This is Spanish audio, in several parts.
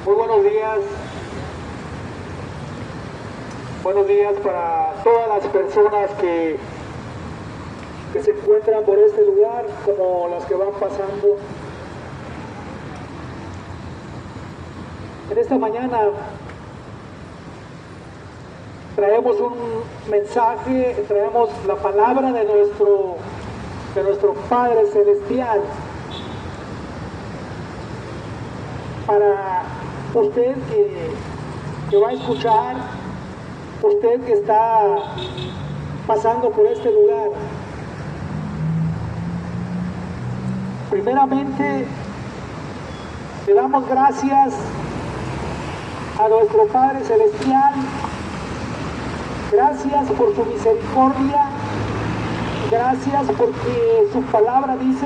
Muy buenos días. Buenos días para todas las personas que se encuentran por este lugar, como las que van pasando. En esta mañana traemos un mensaje, traemos la palabra de nuestro Padre Celestial para usted que va a escuchar, usted que está pasando por este lugar. Primeramente, le damos gracias a nuestro Padre Celestial. Gracias por su misericordia. Gracias porque su palabra dice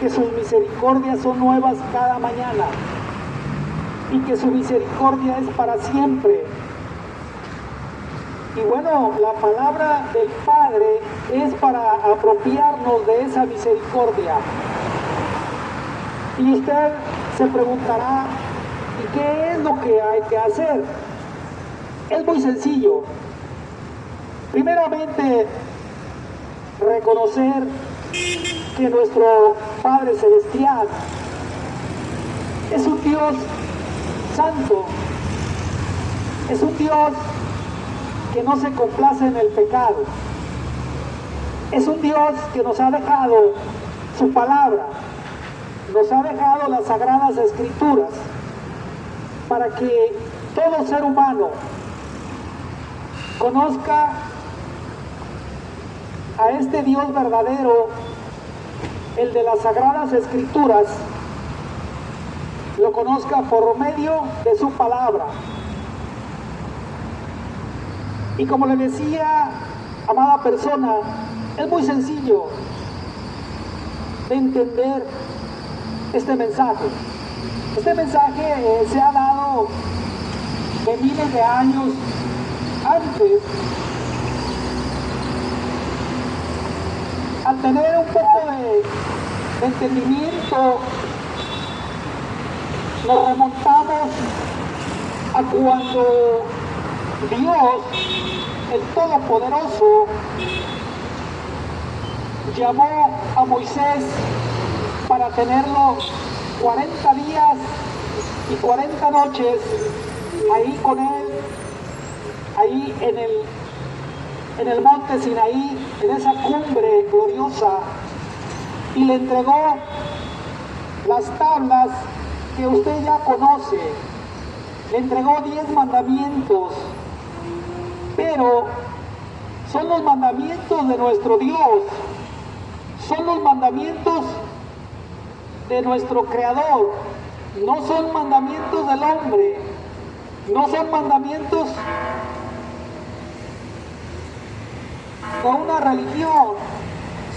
que sus misericordias son nuevas cada mañana y que su misericordia es para siempre. Y bueno, la palabra del Padre es para apropiarnos de esa misericordia. Y usted se preguntará, ¿y qué es lo que hay que hacer? Es muy sencillo. Primeramente, reconocer que nuestro Padre Celestial es un Dios santo, es un Dios que no se complace en el pecado, es un Dios que nos ha dejado su palabra, nos ha dejado las sagradas escrituras para que todo ser humano conozca a este Dios verdadero, el de las sagradas escrituras, lo conozca por medio de su palabra. Y como le decía, amada persona, es muy sencillo de entender este mensaje. Este mensaje se ha dado de miles de años antes. Al tener un poco de entendimiento, nos remontamos a cuando Dios, el Todopoderoso, llamó a Moisés para tenerlo 40 días y 40 noches ahí con él, ahí en el monte Sinaí, en esa cumbre gloriosa, y le entregó las tablas que usted ya conoce. Le entregó 10 mandamientos, pero son los mandamientos de nuestro Dios, son los mandamientos de nuestro Creador, no son mandamientos del hombre, no son mandamientos de una religión,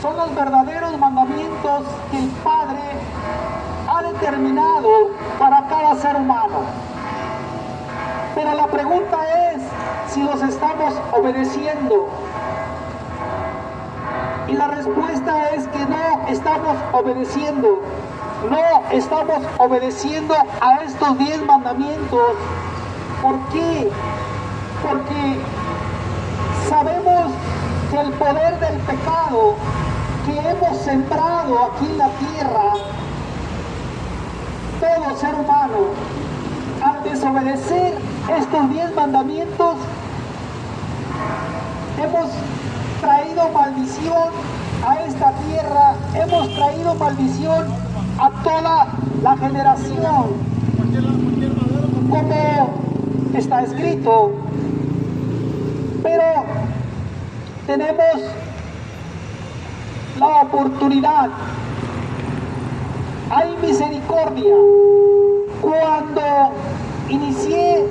son los verdaderos mandamientos que el Padre ha determinado para cada ser humano. Pero la pregunta es si los estamos obedeciendo. Y la respuesta es que no estamos obedeciendo. No estamos obedeciendo a estos 10 mandamientos. ¿Por qué? Porque sabemos que el poder del pecado que hemos sembrado aquí en la tierra, todo ser humano, al desobedecer estos 10 mandamientos, hemos traído maldición a esta tierra, hemos traído maldición a toda la generación. Como está escrito, pero tenemos la oportunidad, hay misericordia. Cuando inicié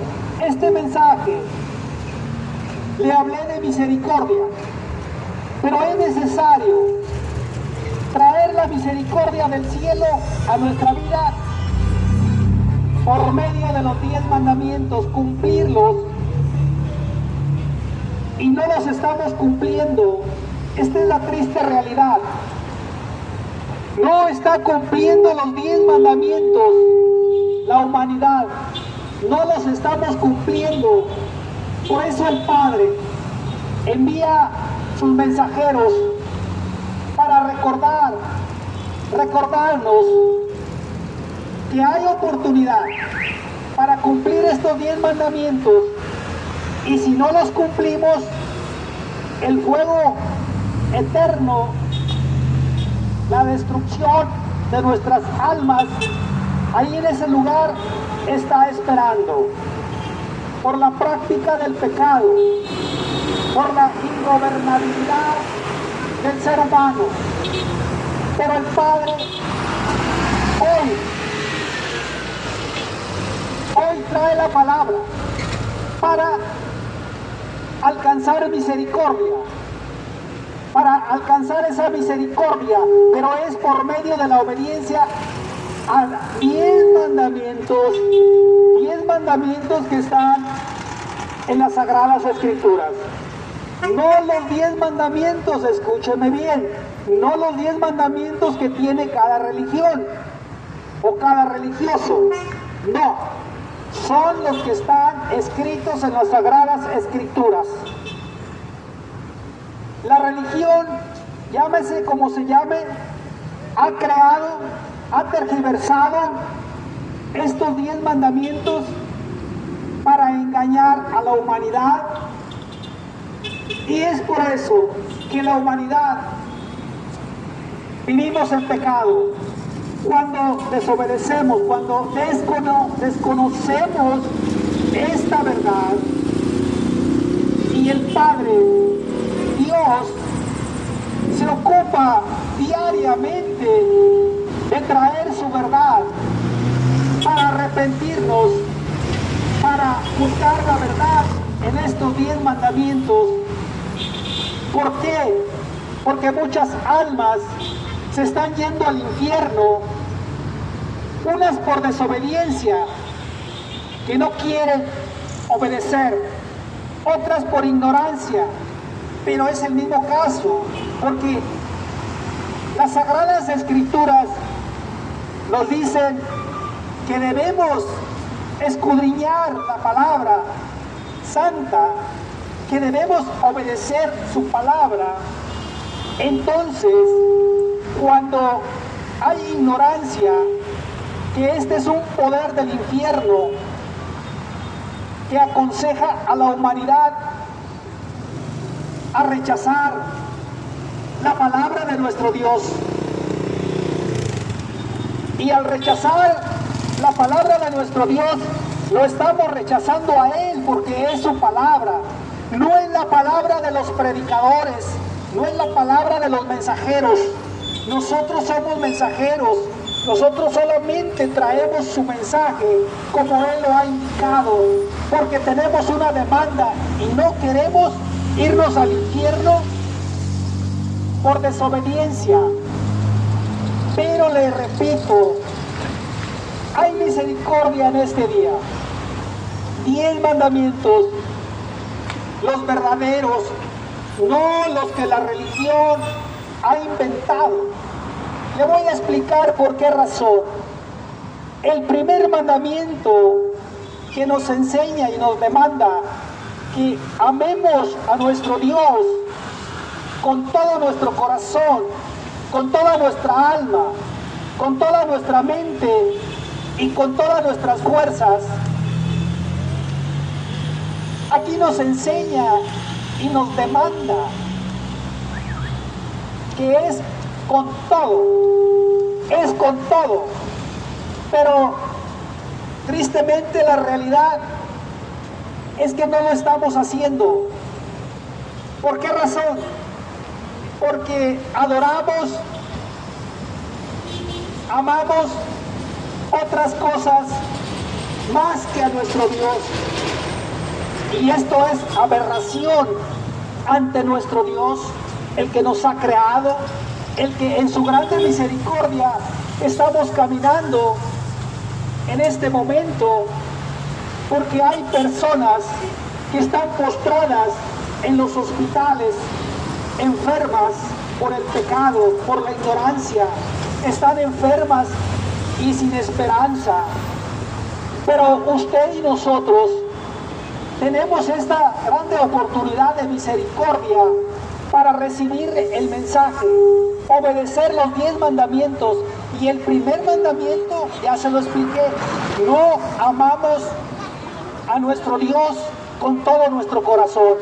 este mensaje, le hablé de misericordia, pero es necesario traer la misericordia del cielo a nuestra vida por medio de los 10 mandamientos, cumplirlos, y no los estamos cumpliendo. Esta es la triste realidad. No está cumpliendo los 10 mandamientos la humanidad. no los estamos cumpliendo. Por eso el Padre envía sus mensajeros para recordarnos que hay oportunidad para cumplir estos 10 mandamientos, y si no los cumplimos, el fuego eterno, la destrucción de nuestras almas, ahí en ese lugar está esperando, por la práctica del pecado, por la ingobernabilidad del ser humano. Pero el Padre hoy trae la palabra para alcanzar misericordia, esa misericordia, pero es por medio de la obediencia a 10 mandamientos que están en las Sagradas Escrituras. No los 10 mandamientos, escúcheme bien, no los 10 mandamientos que tiene cada religión o cada religioso, no, son los que están escritos en las Sagradas Escrituras. La religión, llámese como se llame, ha tergiversado estos 10 mandamientos para engañar a la humanidad, y es por eso que la humanidad vivimos en pecado. Cuando desobedecemos, cuando desconocemos esta verdad, y el Padre Dios se ocupa diariamente de traer su verdad para arrepentirnos, para buscar la verdad en estos 10 mandamientos. ¿Por qué? Porque muchas almas se están yendo al infierno, unas por desobediencia, que no quieren obedecer, otras por ignorancia, pero es el mismo caso, porque las Sagradas Escrituras nos dicen que debemos escudriñar la palabra santa, que debemos obedecer su palabra. Entonces, cuando hay ignorancia, que este es un poder del infierno que aconseja a la humanidad a rechazar la palabra de nuestro Dios. Y al rechazar la palabra de nuestro Dios, lo estamos rechazando a Él, porque es su palabra. No es la palabra de los predicadores, no es la palabra de los mensajeros. Nosotros somos mensajeros, nosotros solamente traemos su mensaje como Él lo ha indicado, porque tenemos una demanda y no queremos irnos al infierno por desobediencia. Pero le repito, hay misericordia en este día. 10 mandamientos, los verdaderos, no los que la religión ha inventado. Le voy a explicar por qué razón. El primer mandamiento que nos enseña y nos demanda que amemos a nuestro Dios con todo nuestro corazón, con toda nuestra alma, con toda nuestra mente y con todas nuestras fuerzas. Aquí nos enseña y nos demanda que es con todo, pero tristemente la realidad es que no lo estamos haciendo. ¿Por qué razón? Porque amamos otras cosas más que a nuestro Dios. Y esto es aberración ante nuestro Dios, el que nos ha creado, el que en su grande misericordia estamos caminando en este momento, porque hay personas que están postradas en los hospitales, enfermas por el pecado, por la ignorancia, están enfermas y sin esperanza. Pero usted y nosotros tenemos esta grande oportunidad de misericordia para recibir el mensaje, obedecer los 10 mandamientos. Y el primer mandamiento, ya se lo expliqué, no amamos a nuestro Dios con todo nuestro corazón.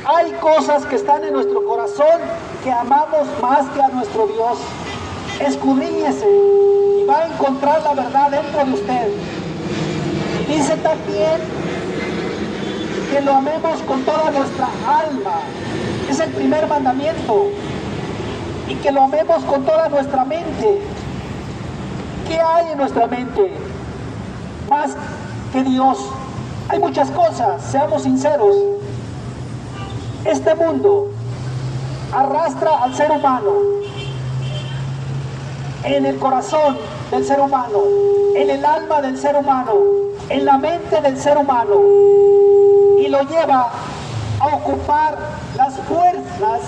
Hay cosas que están en nuestro corazón que amamos más que a nuestro Dios. Escudriñese y va a encontrar la verdad dentro de usted. Dice también que lo amemos con toda nuestra alma. Es el primer mandamiento. Y que lo amemos con toda nuestra mente. ¿Qué hay en nuestra mente? Más que Dios. Hay muchas cosas, seamos sinceros. Este mundo arrastra al ser humano en el corazón del ser humano, en el alma del ser humano, en la mente del ser humano, y lo lleva a ocupar las fuerzas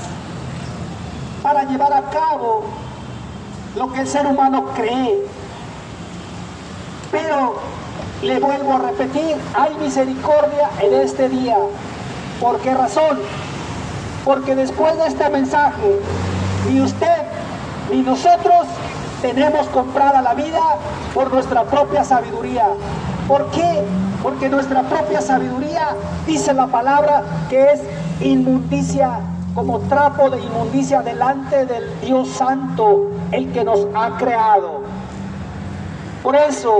para llevar a cabo lo que el ser humano cree. Pero le vuelvo a repetir, hay misericordia en este día. ¿Por qué razón? Porque después de este mensaje, ni usted ni nosotros tenemos comprada la vida por nuestra propia sabiduría. ¿Por qué? Porque nuestra propia sabiduría, dice la palabra, que es inmundicia, como trapo de inmundicia delante del Dios Santo, el que nos ha creado. Por eso,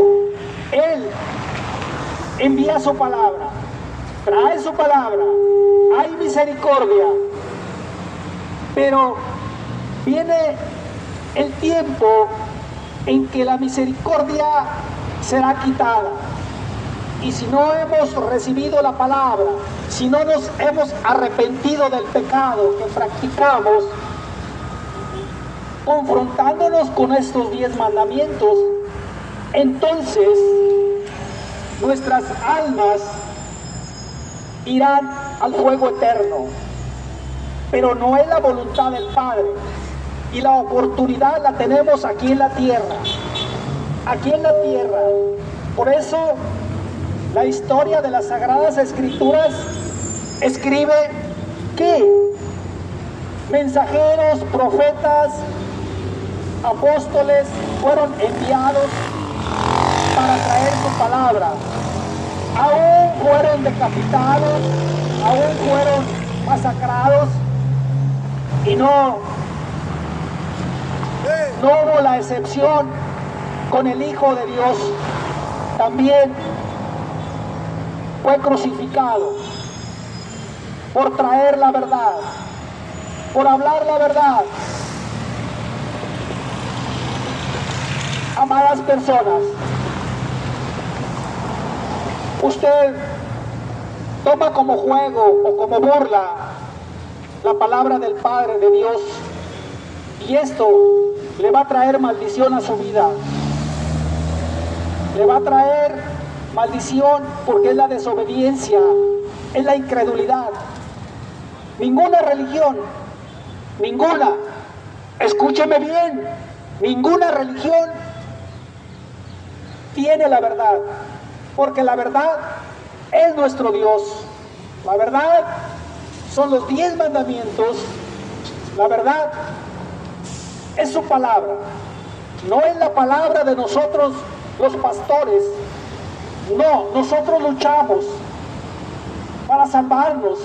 Él envía su palabra, trae su palabra, hay misericordia, pero viene el tiempo en que la misericordia será quitada. Y si no hemos recibido la palabra, si no nos hemos arrepentido del pecado que practicamos, confrontándonos con estos 10 mandamientos, entonces nuestras almas irán al fuego eterno. Pero no es la voluntad del Padre. Y la oportunidad la tenemos aquí en la tierra. Aquí en la tierra. Por eso la historia de las Sagradas Escrituras escribe que mensajeros, profetas, apóstoles fueron enviados para traer su palabra. Aún fueron decapitados, aún fueron masacrados, y no hubo la excepción con el Hijo de Dios. También fue crucificado por traer la verdad, por hablar la verdad. Amadas personas, usted toma como juego o como burla la palabra del Padre de Dios, y esto le va a traer maldición a su vida. Le va a traer maldición porque es la desobediencia, es la incredulidad. Ninguna religión, ninguna, escúcheme bien, ninguna religión tiene la verdad, porque la verdad es nuestro Dios. La verdad son los 10 mandamientos. La verdad es su palabra. No es la palabra de nosotros los pastores. No, nosotros luchamos para salvarnos,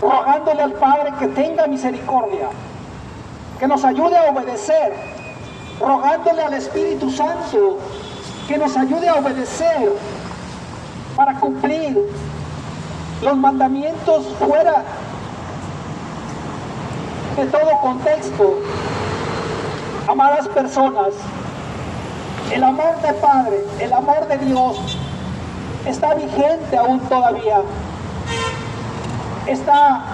rogándole al Padre que tenga misericordia, que nos ayude a obedecer, rogándole al Espíritu Santo que nos ayude a obedecer para cumplir los mandamientos fuera de todo contexto. Amadas personas, el amor del Padre, el amor de Dios está vigente aún todavía, está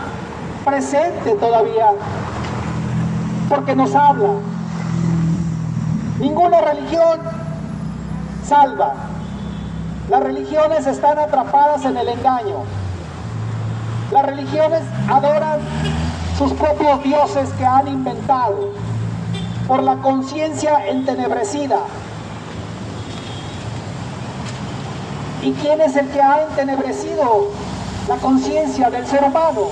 presente todavía, porque nos habla. Ninguna religión salva. Las religiones están atrapadas en el engaño. Las religiones adoran sus propios dioses que han inventado por la conciencia entenebrecida. ¿Y quién es el que ha entenebrecido la conciencia del ser humano?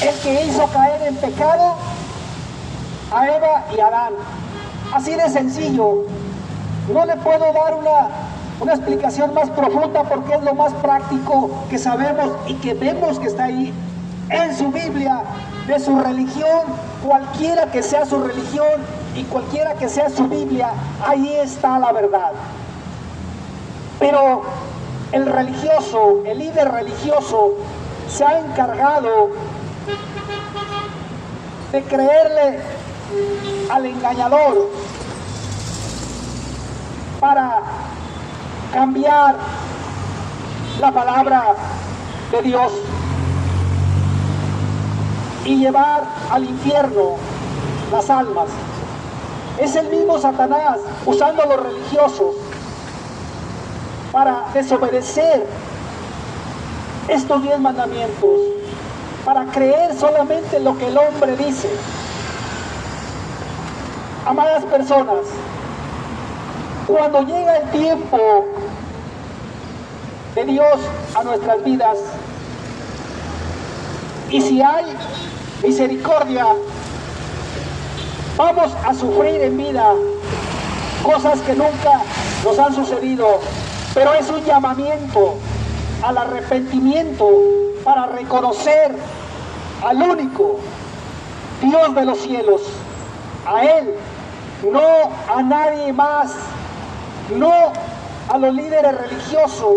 El que hizo caer en pecado a Eva y Adán. Así de sencillo. No le puedo dar una explicación más profunda porque es lo más práctico que sabemos y que vemos que está ahí en su Biblia, de su religión, cualquiera que sea su religión y cualquiera que sea su Biblia, ahí está la verdad. Pero el religioso, el líder religioso, se ha encargado de creerle al engañador para cambiar la palabra de Dios y llevar al infierno las almas. Es el mismo Satanás usando a los religiosos para desobedecer estos 10 mandamientos, para creer solamente lo que el hombre dice. Amadas personas, cuando llega el tiempo de Dios a nuestras vidas, y si hay misericordia, vamos a sufrir en vida cosas que nunca nos han sucedido, pero es un llamamiento al arrepentimiento para reconocer al único Dios de los cielos, a Él, no a nadie más, no a los líderes religiosos,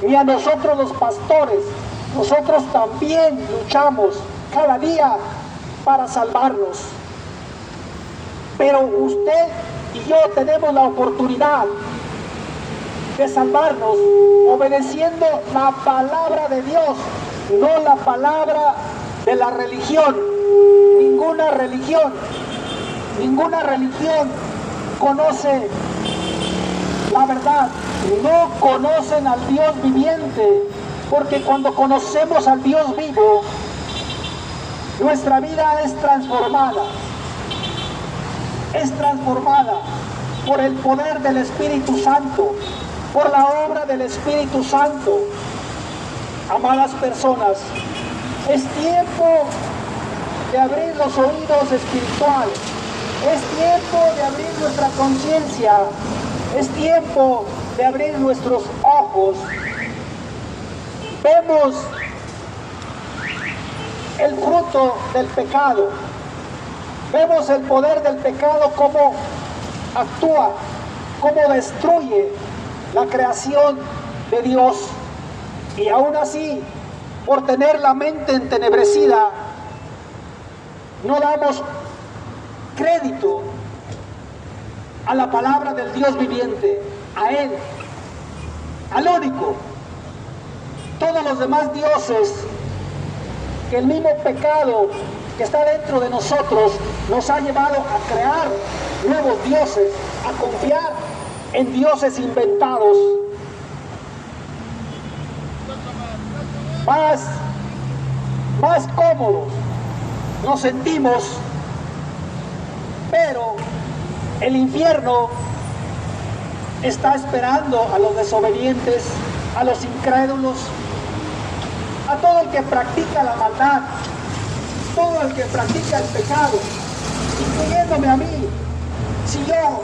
ni a nosotros los pastores. Nosotros también luchamos cada día para salvarnos. Pero usted y yo tenemos la oportunidad de salvarnos obedeciendo la palabra de Dios, no la palabra de la religión. Ninguna religión conoce la verdad, no conocen al Dios viviente, porque cuando conocemos al Dios vivo, nuestra vida es transformada por el poder del Espíritu Santo, por la obra del Espíritu Santo. Amadas personas, es tiempo de abrir los oídos espirituales, es tiempo de abrir nuestra conciencia, es tiempo de abrir nuestros ojos. Vemos el fruto del pecado, vemos el poder del pecado, cómo actúa, cómo destruye la creación de Dios. Y aún así, por tener la mente entenebrecida, no damos crédito a la palabra del Dios viviente, a Él, al único. Todos los demás dioses, que el mismo pecado que está dentro de nosotros nos ha llevado a crear nuevos dioses, a confiar en dioses inventados, más cómodos nos sentimos, pero el infierno está esperando a los desobedientes, a los incrédulos, a todo el que practica la maldad, todo el que practica el pecado, incluyéndome a mí. Si yo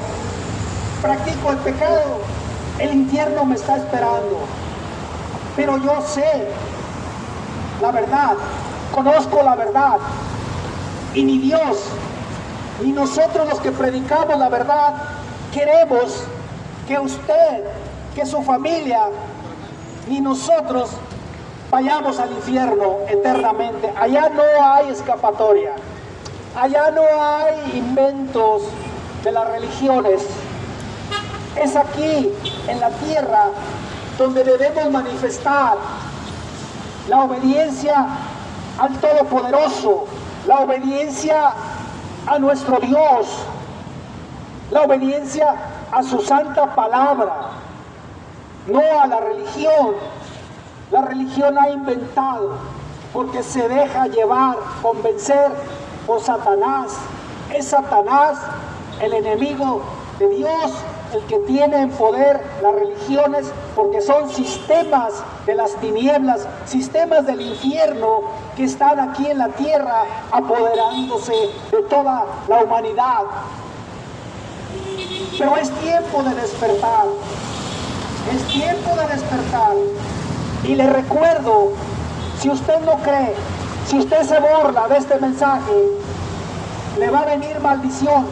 practico el pecado, el infierno me está esperando. Pero yo sé la verdad, conozco la verdad, y ni Dios, ni nosotros los que predicamos la verdad, queremos que usted, que su familia, ni nosotros vayamos al infierno eternamente. Allá no hay escapatoria, allá no hay inventos de las religiones. Es aquí, en la tierra, donde debemos manifestar la obediencia al Todopoderoso, la obediencia a nuestro Dios, la obediencia a su santa palabra, no a la religión. La religión ha inventado porque se deja llevar, convencer por Satanás. Es Satanás el enemigo de Dios, el que tiene en poder las religiones, porque son sistemas de las tinieblas, sistemas del infierno que están aquí en la tierra apoderándose de toda la humanidad. Pero es tiempo de despertar, es tiempo de despertar. Y le recuerdo, si usted no cree, si usted se burla de este mensaje, le va a venir maldición.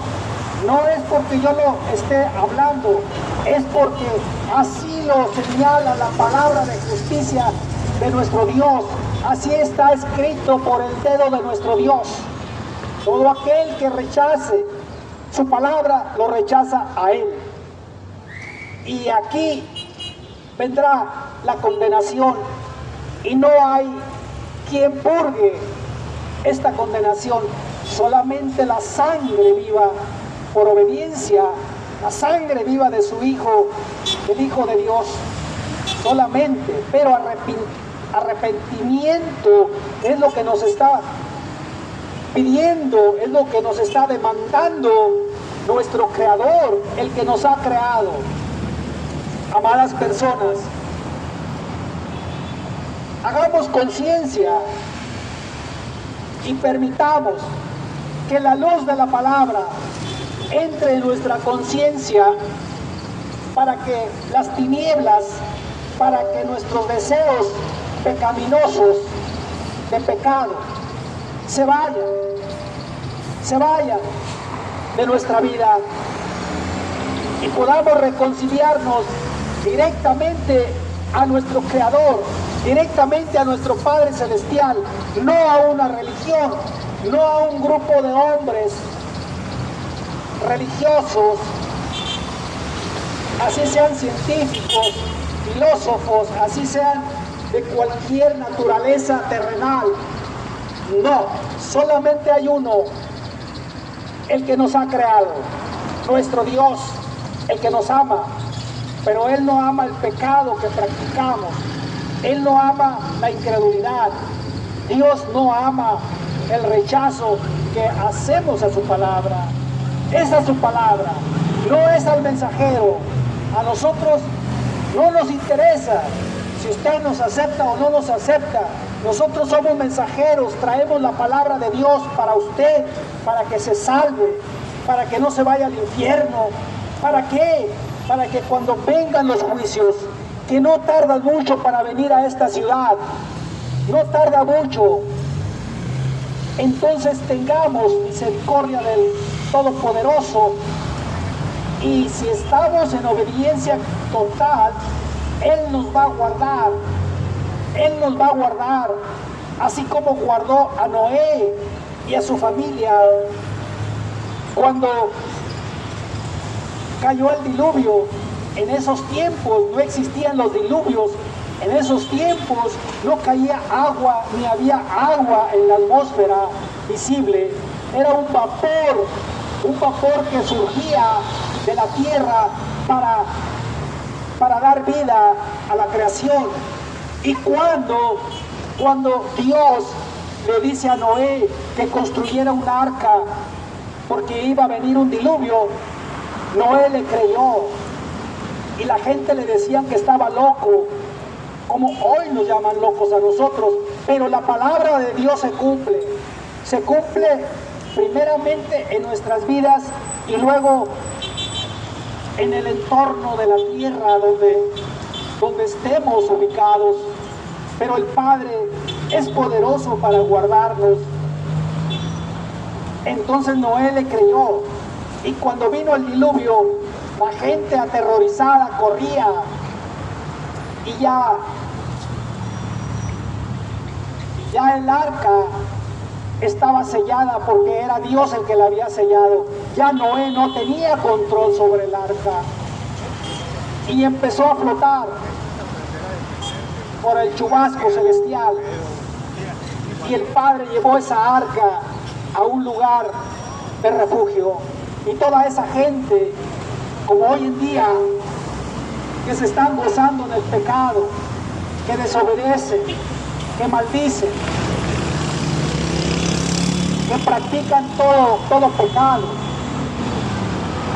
No es porque yo lo esté hablando, es porque así lo señala la palabra de justicia de nuestro Dios. Así está escrito por el dedo de nuestro Dios. Todo aquel que rechace su palabra, lo rechaza a Él. Y aquí vendrá la condenación. Y no hay quien purgue esta condenación. Solamente la sangre viva por obediencia, la sangre viva de su Hijo, el Hijo de Dios. Solamente, pero arrepentimiento es lo que nos está pidiendo, es lo que nos está demandando nuestro Creador, el que nos ha creado. Amadas personas, hagamos conciencia y permitamos que la luz de la palabra entre en nuestra conciencia para que las tinieblas, para que nuestros deseos pecaminosos de pecado se vayan de nuestra vida y podamos reconciliarnos directamente a nuestro Creador, directamente a nuestro Padre Celestial, no a una religión, no a un grupo de hombres religiosos, así sean científicos, filósofos, así sean de cualquier naturaleza terrenal. No, solamente hay uno, el que nos ha creado, nuestro Dios, el que nos ama, pero Él no ama el pecado que practicamos, Él no ama la incredulidad, Dios no ama el rechazo que hacemos a su palabra. Esa es su palabra, no es al mensajero. A nosotros no nos interesa si usted nos acepta o no nos acepta. Nosotros somos mensajeros, traemos la palabra de Dios para usted, para que se salve, para que no se vaya al infierno. ¿Para qué? Para que cuando vengan los juicios, que no tardan mucho para venir a esta ciudad, no tarda mucho, entonces tengamos misericordia del Todopoderoso, y si estamos en obediencia total, Él nos va a guardar, Él nos va a guardar, así como guardó a Noé y a su familia cuando cayó el diluvio. En esos tiempos no existían los diluvios, en esos tiempos no caía agua, ni había agua en la atmósfera visible, era un vapor que surgía de la tierra para dar vida a la creación. Y cuando Dios le dice a Noé que construyera un arca porque iba a venir un diluvio, Noé le creyó y la gente le decían que estaba loco, como hoy nos llaman locos a nosotros, pero la palabra de Dios se cumple primeramente en nuestras vidas y luego en el entorno de la tierra donde estemos ubicados. Pero el Padre es poderoso para guardarnos. Entonces Noé le creyó, y cuando vino el diluvio, la gente aterrorizada corría, y ya el arca estaba sellada porque era Dios el que la había sellado. Ya Noé no tenía control sobre el arca y empezó a flotar por el chubasco celestial, y el Padre llevó esa arca a un lugar de refugio, y toda esa gente, como hoy en día, que se están gozando en el pecado, que desobedecen, que maldicen, que practican todo pecado,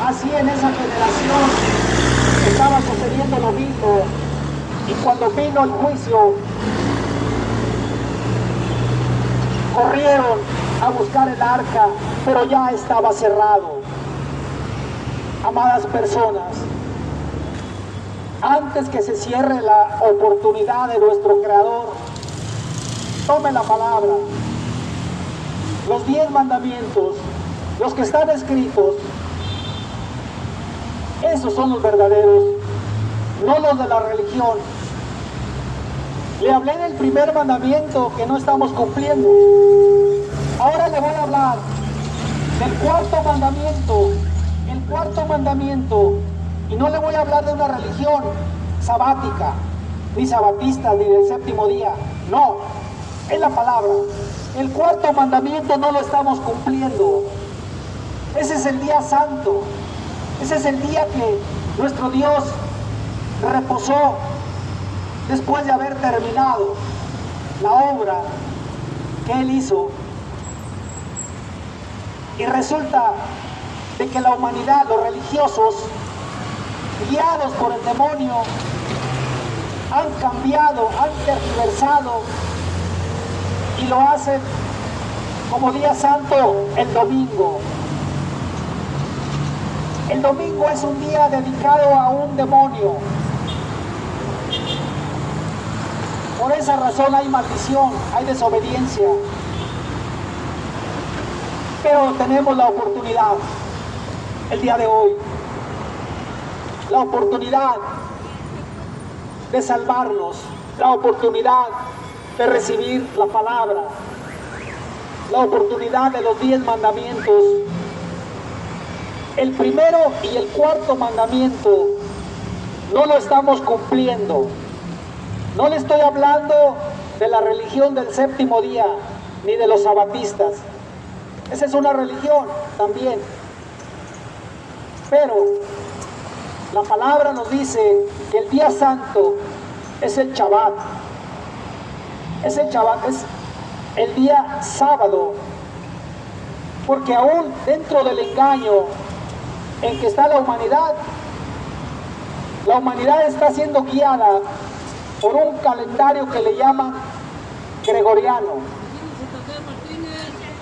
así en esa generación estaba sucediendo lo mismo. Y cuando vino el juicio, corrieron a buscar el arca, pero ya estaba cerrado. Amadas personas, antes que se cierre la oportunidad de nuestro Creador, tome la palabra. Los 10 mandamientos, los que están escritos, esos son los verdaderos, no los de la religión. Le hablé del primer mandamiento que no estamos cumpliendo. Ahora le voy a hablar del cuarto mandamiento. El cuarto mandamiento, y no le voy a hablar de una religión sabática, ni sabatista, ni del séptimo día. No, es la palabra. El cuarto mandamiento no lo estamos cumpliendo. Ese es el día santo. Ese es el día que nuestro Dios reposó después de haber terminado la obra que Él hizo. Y resulta de que la humanidad, los religiosos, guiados por el demonio, han cambiado, han tergiversado y lo hacen como día santo el domingo. El domingo es un día dedicado a un demonio. Por esa razón hay maldición, hay desobediencia. Pero tenemos la oportunidad, el día de hoy, la oportunidad de salvarnos, la oportunidad de recibir la palabra, la oportunidad de los 10 mandamientos. El primero y el cuarto mandamiento no lo estamos cumpliendo. No le estoy hablando de la religión del séptimo día, ni de los sabatistas. Esa es una religión también. Pero la palabra nos dice que el día santo es el Shabbat. Es el Shabbat, es el día sábado. Porque aún dentro del engaño en que está la humanidad está siendo guiada por un calendario que le llaman gregoriano.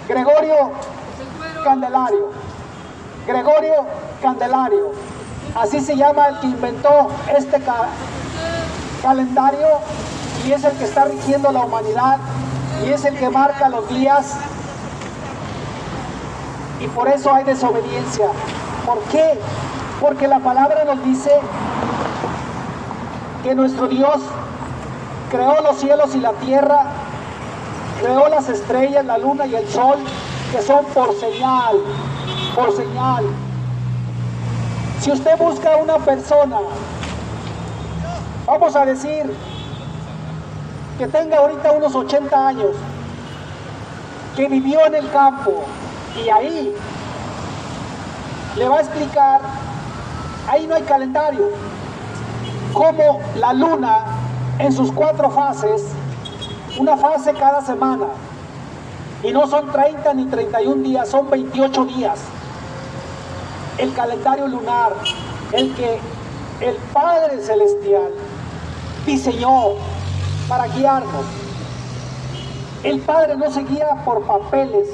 Gregorio Candelario. Gregorio Candelario. Así se llama el que inventó este calendario y es el que está rigiendo la humanidad y es el que marca los días. Y por eso hay desobediencia. ¿Por qué? Porque la palabra nos dice que nuestro Dios creó los cielos y la tierra, creó las estrellas, la luna y el sol, que son por señal, por señal. Si usted busca a una persona, vamos a decir, que tenga ahorita unos 80 años, que vivió en el campo, y ahí le va a explicar, ahí no hay calendario, como la luna en sus 4 fases, una fase cada semana, y no son 30 ni 31 días, son 28 días. El calendario lunar, el que el Padre Celestial diseñó para guiarnos. El Padre no se guía por papeles,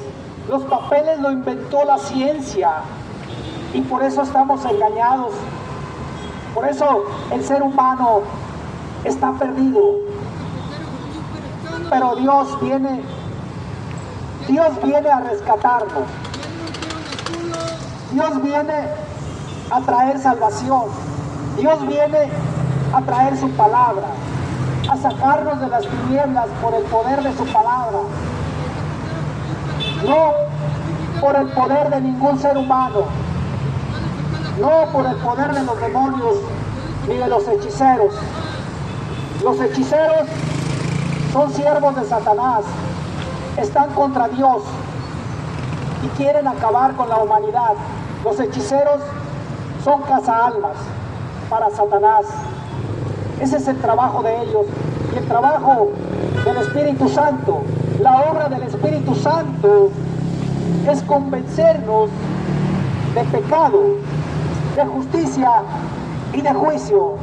los papeles lo inventó la ciencia y por eso estamos engañados. Por eso el ser humano está perdido. Pero Dios viene a rescatarnos. Dios viene a traer salvación. Dios viene a traer su palabra, a sacarnos de las tinieblas por el poder de su palabra. No por el poder de ningún ser humano, no por el poder de los demonios ni de los hechiceros. Los hechiceros son siervos de Satanás, están contra Dios y quieren acabar con la humanidad. Los hechiceros son cazaalmas para Satanás. Ese es el trabajo de ellos. Y el trabajo del Espíritu Santo, la obra del Espíritu Santo, es convencernos de pecado, de justicia y de juicio.